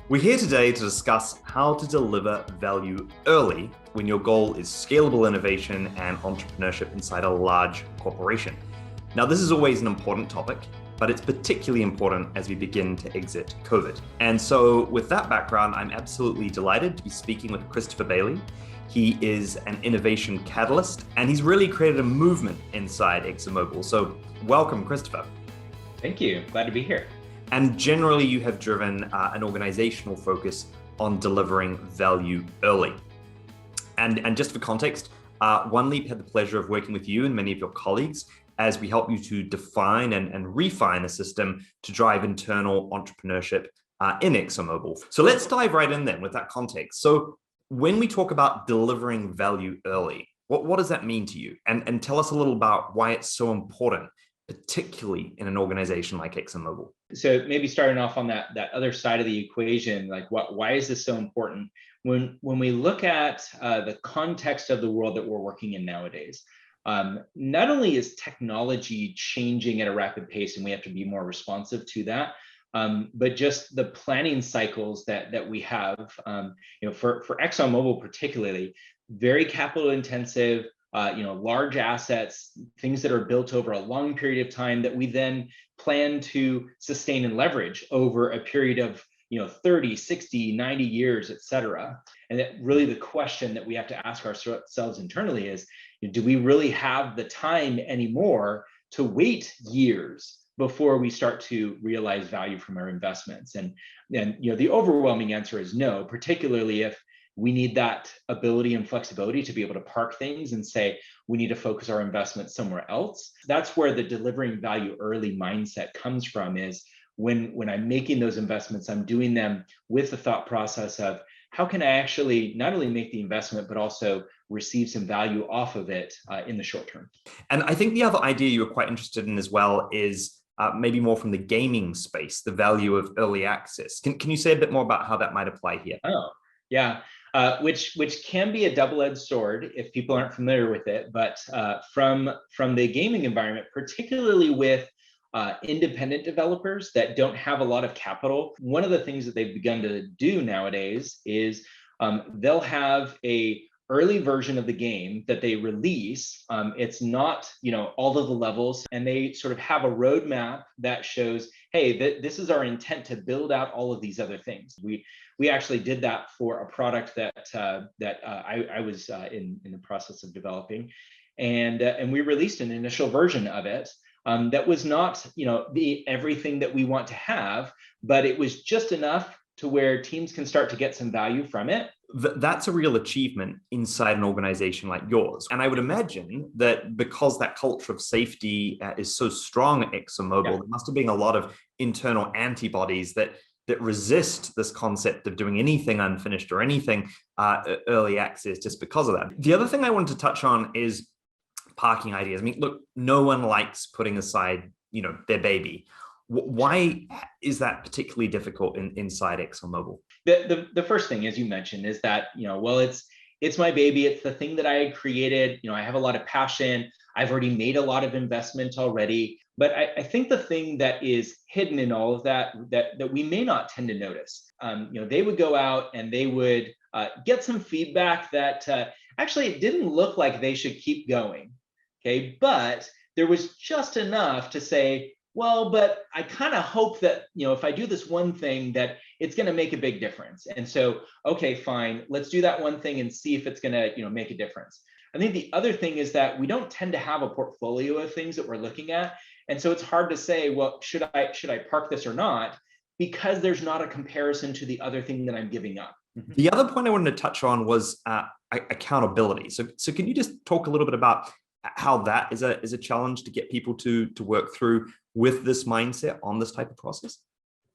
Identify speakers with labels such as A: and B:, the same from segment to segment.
A: We're here today to discuss how to deliver value early when your goal is scalable innovation and entrepreneurship inside a large corporation. Now, this is always an important topic, but it's particularly important as we begin to exit COVID. And so with that background, I'm absolutely delighted to be speaking with Christopher Bailey. He is an innovation catalyst, and he's really created a movement inside ExxonMobil. So welcome, Christopher.
B: Thank you. Glad to be here.
A: And generally, you have driven an organizational focus on delivering value early. And just for context, OneLeap had the pleasure of working with you and many of your colleagues as we help you to define and refine a system to drive internal entrepreneurship in ExxonMobil. So let's dive right in then with that context. So when we talk about delivering value early, what does that mean to you? And tell us a little about why it's so important, particularly in an organization like ExxonMobil.
B: So maybe starting off on that other side of the equation, like why is this so important? When we look at the context of the world that we're working in nowadays, not only is technology changing at a rapid pace and we have to be more responsive to that, but just the planning cycles that we have, for ExxonMobil particularly, very capital intensive, large assets, things that are built over a long period of time that we then plan to sustain and leverage over a period of 30, 60, 90 years, et cetera. And that really the question that we have to ask ourselves internally is, do we really have the time anymore to wait years before we start to realize value from our investments? And the overwhelming answer is no, particularly if we need that ability and flexibility to be able to park things and say, we need to focus our investment somewhere else. That's where the delivering value early mindset comes from, is when I'm making those investments, I'm doing them with the thought process of how can I actually not only make the investment, but also receive some value off of it in the short term.
A: And I think the other idea you were quite interested in as well is maybe more from the gaming space, the value of early access. Can you say a bit more about how that might apply here?
B: Oh, yeah. Which can be a double-edged sword if people aren't familiar with it. But from the gaming environment, particularly with independent developers that don't have a lot of capital, one of the things that they've begun to do nowadays is they'll have a early version of the game that they release. It's not all of the levels, and they sort of have a roadmap that shows, hey, this is our intent to build out all of these other things. We actually did that for a product that I was in the process of developing, and we released an initial version of it that was not the everything that we want to have, but it was just enough to where teams can start to get some value from it.
A: That's a real achievement inside an organization like yours. And I would imagine that because that culture of safety is so strong at ExxonMobil, there must have been a lot of internal antibodies that resist this concept of doing anything unfinished or anything early access just because of that. The other thing I wanted to touch on is parking ideas. I mean, look, no one likes putting aside, their baby. Why is that particularly difficult inside ExxonMobil?
B: The first thing, as you mentioned, is that, well, it's my baby. It's the thing that I created. I have a lot of passion. I've already made a lot of investment already. But I think the thing that is hidden in all of that we may not tend to notice, they would go out and they would get some feedback that actually it didn't look like they should keep going. Okay, but there was just enough to say, well, but I kind of hope that, if I do this one thing, that it's going to make a big difference. And so, okay, fine, let's do that one thing and see if it's going to, make a difference. I think the other thing is that we don't tend to have a portfolio of things that we're looking at. And so it's hard to say, well, should I park this or not? Because there's not a comparison to the other thing that I'm giving up.
A: The other point I wanted to touch on was accountability. So can you just talk a little bit about how that is a challenge to get people to work through with this mindset on this type of process?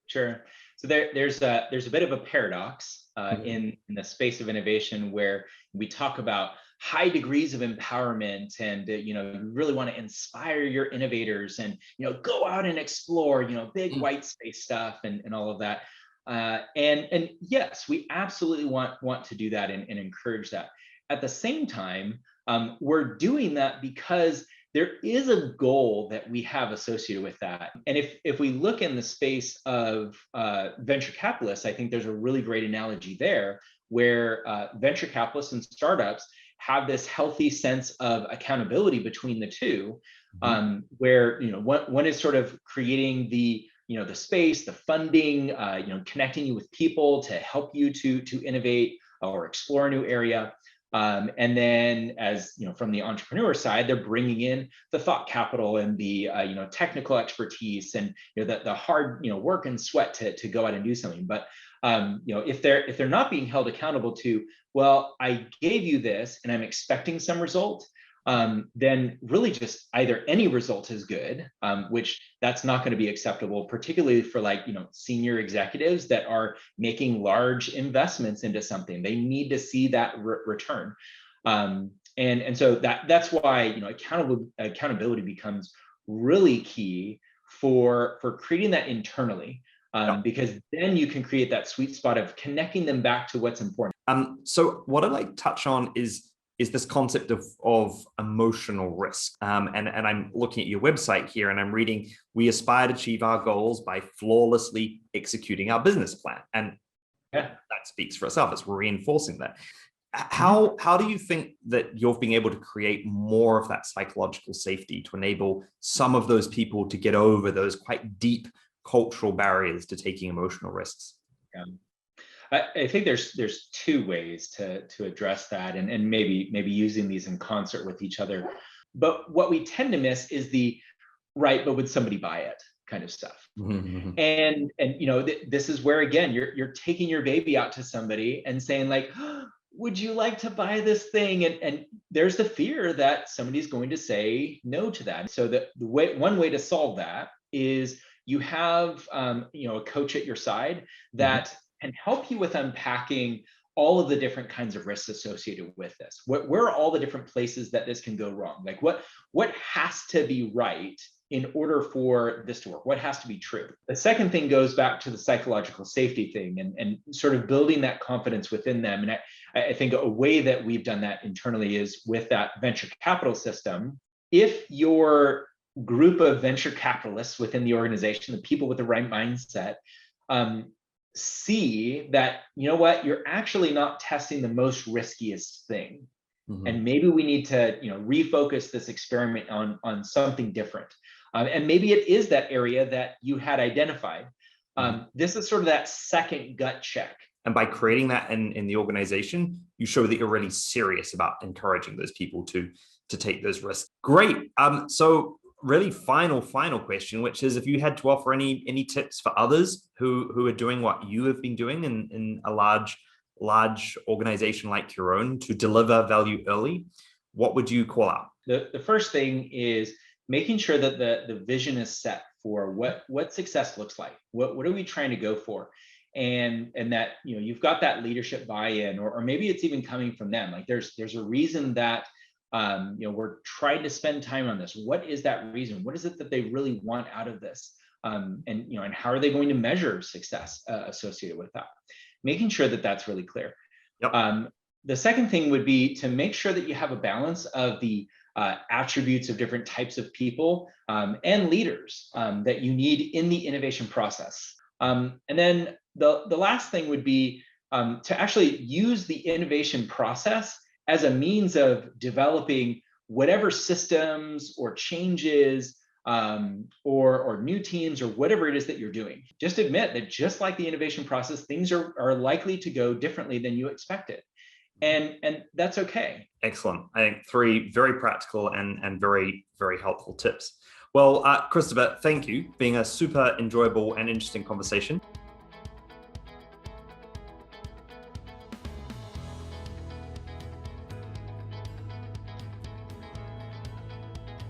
B: Sure. So there's a bit of a paradox in the space of innovation where we talk about high degrees of empowerment and you really want to inspire your innovators and go out and explore big white space stuff and all of that. And yes, we absolutely want to do that and encourage that. At the same time, we're doing that because there is a goal that we have associated with that. And if we look in the space of venture capitalists, I think there's a really great analogy there where venture capitalists and startups have this healthy sense of accountability between the two, where one is sort of creating the the space, the funding, connecting you with people to help you to innovate or explore a new area. And then, as from the entrepreneur side, they're bringing in the thought capital and the technical expertise and the hard work and sweat to go out and do something. But if they're not being held accountable to, well, I gave you this and I'm expecting some result, then really just either any result is good, which that's not going to be acceptable, particularly for senior executives that are making large investments into something. They need to see that return. And so that's why accountability becomes really key for creating that internally. Because then you can create that sweet spot of connecting them back to what's important.
A: So what I'd like to touch on is this concept of emotional risk. And I'm looking at your website here and I'm reading, we aspire to achieve our goals by flawlessly executing our business plan. And that speaks for itself. It's reinforcing that. How do you think that you've been able to create more of that psychological safety to enable some of those people to get over those quite deep cultural barriers to taking emotional risks?
B: Yeah. I think there's two ways to address that, and maybe using these in concert with each other. But what we tend to miss is the right, but would somebody buy it kind of stuff.
A: Mm-hmm.
B: And this is where, again, you're taking your baby out to somebody and saying like, oh, would you like to buy this thing? And there's the fear that somebody's going to say no to that. So one way to solve that is you have a coach at your side that can help you with unpacking all of the different kinds of risks associated with this. Where are all the different places that this can go wrong? Like what has to be right in order for this to work? What has to be true? The second thing goes back to the psychological safety thing and sort of building that confidence within them. And I think a way that we've done that internally is with that venture capital system. If your group of venture capitalists within the organization, the people with the right mindset, see that, you're actually not testing the most riskiest thing. And maybe we need to, refocus this experiment on something different. And maybe it is that area that you had identified. This is sort of that second gut check.
A: And by creating that in the organization, you show that you're really serious about encouraging those people to take those risks. Great. So really final question, which is if you had to offer any tips for others who are doing what you have been doing in a large organization like your own to deliver value early, what would you call out?
B: The first thing is making sure that the vision is set for what success looks like. What are we trying to go for? And that you've got that leadership buy-in, or maybe it's even coming from them. Like there's a reason that we're trying to spend time on this. What is that reason? What is it that they really want out of this? And how are they going to measure success associated with that? Making sure that that's really clear.
A: Yep.
B: The second thing would be to make sure that you have a balance of the attributes of different types of people and leaders that you need in the innovation process. And then the last thing would be to actually use the innovation process as a means of developing whatever systems or changes or new teams or whatever it is that you're doing. Just admit that just like the innovation process, things are likely to go differently than you expected. And that's okay.
A: Excellent. I think 3 very practical and very, very helpful tips. Well, Christopher, thank you. Being a super enjoyable and interesting conversation.